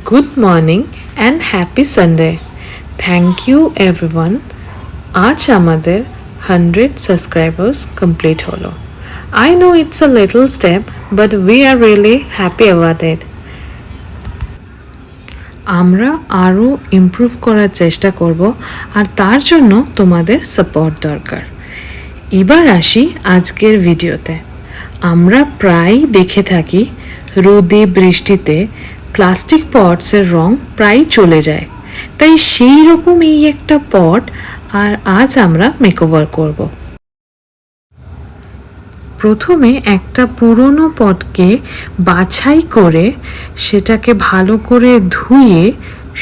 Good morning and happy Sunday. Thank you everyone. আজ আমাদের 100 subscribers complete হলো. I know it's a little step but we are really happy about it. আমরা আরও improve করার চেষ্টা করব আর তার জন্য তোমাদের সাপোর্ট দরকার। এবার আসি আজকের ভিডিওতে। আমরা প্রায় দেখে থাকি রোদে বৃষ্টিতে প্লাস্টিক পটসের রং প্রায় চলে যায়, তাই সেই রকম এই একটা পট আর আজ আমরা মেকওভার করব। প্রথমে একটা পুরনো পটকে বাছাই করে সেটাকে ভালো করে ধুয়ে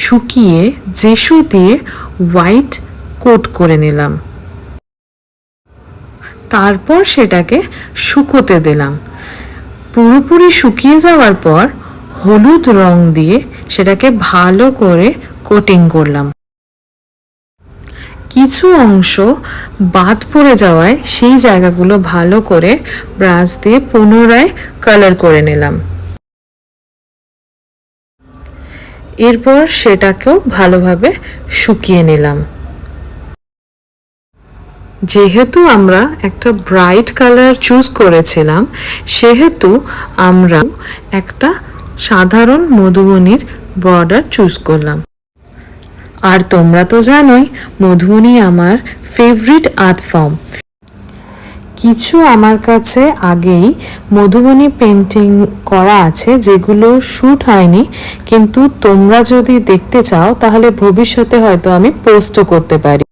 শুকিয়ে জেসু দিয়ে হোয়াইট কোট করে নিলাম। তারপর সেটাকে শুকোতে দিলাম। পুরোপুরি শুকিয়ে যাওয়ার পর হলুদ রং দিয়ে সেটাকে ভালো করে কোটিং করলাম। কিছু অংশ বাদ পড়ে যাওয়ায় সেই জায়গাগুলো ভালো করে ব্রাশ দিয়ে পুনরায় কালার করে নিলাম। এরপর সেটাকেও ভালোভাবে শুকিয়ে নিলাম। যেহেতু আমরা একটা ব্রাইট কালার চুজ করেছিলাম, সেহেতু আমরা একটা সাধারণ মধুবনীর বর্ডার চুজ করলাম। আর তোমরা তো জানোই মধুবনী আমার ফেভারিট আর্ট ফর্ম। কিছু আমার কাছে আগেই মধুবনী পেন্টিং করা আছে যেগুলো শ্যুট হয়নি, কিন্তু তোমরা যদি দেখতে চাও তাহলে ভবিষ্যতে হয়তো আমি পোস্টও করতে পারি।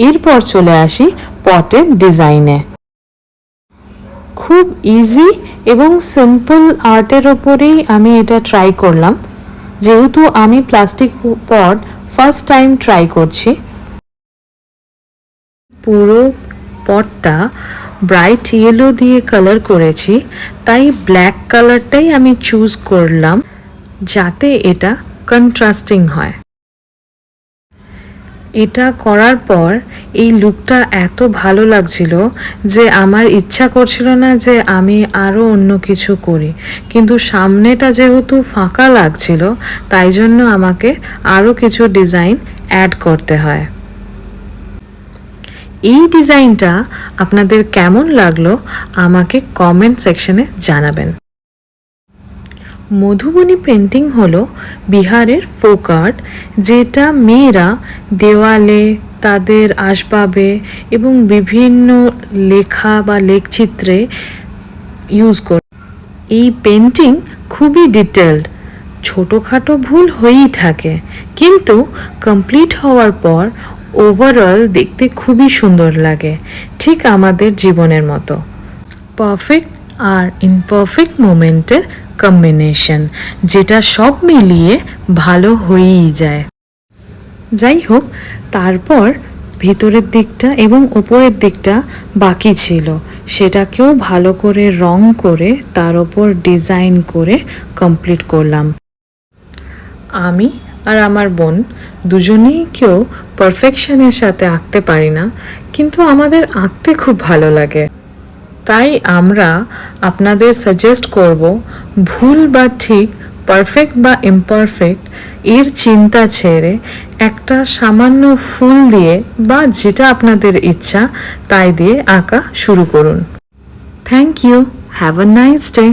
এরপর চলে আসি পটের ডিজাইনে। খুব ইজি এবং সিম্পল আর্টের ওপরেই আমি এটা ট্রাই করলাম, যেহেতু আমি প্লাস্টিক পট ফার্স্ট টাইম ট্রাই করছি। পুরো পটটা ব্রাইট ইয়েলো দিয়ে কালার করেছি, তাই ব্ল্যাক কালারটাই আমি চুজ করলাম যাতে এটা কন্ট্রাস্টিং হয়। এটা করার পর এই লুকটা এত ভালো লাগছিল যে আমার ইচ্ছা করছিল না যে আমি আরও অন্য কিছু করি, কিন্তু সামনেটা যেহেতু ফাঁকা লাগছিল তাই জন্য আমাকে আরও কিছু ডিজাইন অ্যাড করতে হয়। এই ডিজাইনটা আপনাদের কেমন লাগলো আমাকে কমেন্ট সেকশনে জানাবেন। মধুবনী পেন্টিং হলো বিহারের ফোক আর্ট, যেটা মেয়েরা দেওয়ালে, তাদের আসবাবে এবং বিভিন্ন লেখা বা লেখচিত্রে ইউজ করে। এই পেন্টিং খুবই ডিটেলড, ছোটোখাটো ভুল হয়েই থাকে, কিন্তু কমপ্লিট হওয়ার পর ওভারঅল দেখতে খুবই সুন্দর লাগে, ঠিক আমাদের জীবনের মতো। পারফেক্ট আর ইমপারফেক্ট মোমেন্টের কম্বিনেশন, যেটা সব মিলিয়ে ভালো হয়েই যায়। যাই হোক, তারপর ভেতরের দিকটা এবং ওপরের দিকটা বাকি ছিল, সেটাকেও ভালো করে রং করে তার ওপর ডিজাইন করে কমপ্লিট করলাম। আমি আর আমার বোন দুজনেই কেউ পারফেকশনের সাথে আঁকতে পারি না, কিন্তু আমাদের আঁকতে খুব ভালো লাগে। তাই আমরা আপনাদের সাজেস্ট করব, ভুল বা ঠিক, পারফেক্ট বা ইমপারফেক্ট এর চিন্তা ছেড়ে একটা সামান্য ফুল দিয়ে বা যেটা আপনাদের ইচ্ছা তাই দিয়ে আঁকা শুরু করুন। Thank you, have a nice day.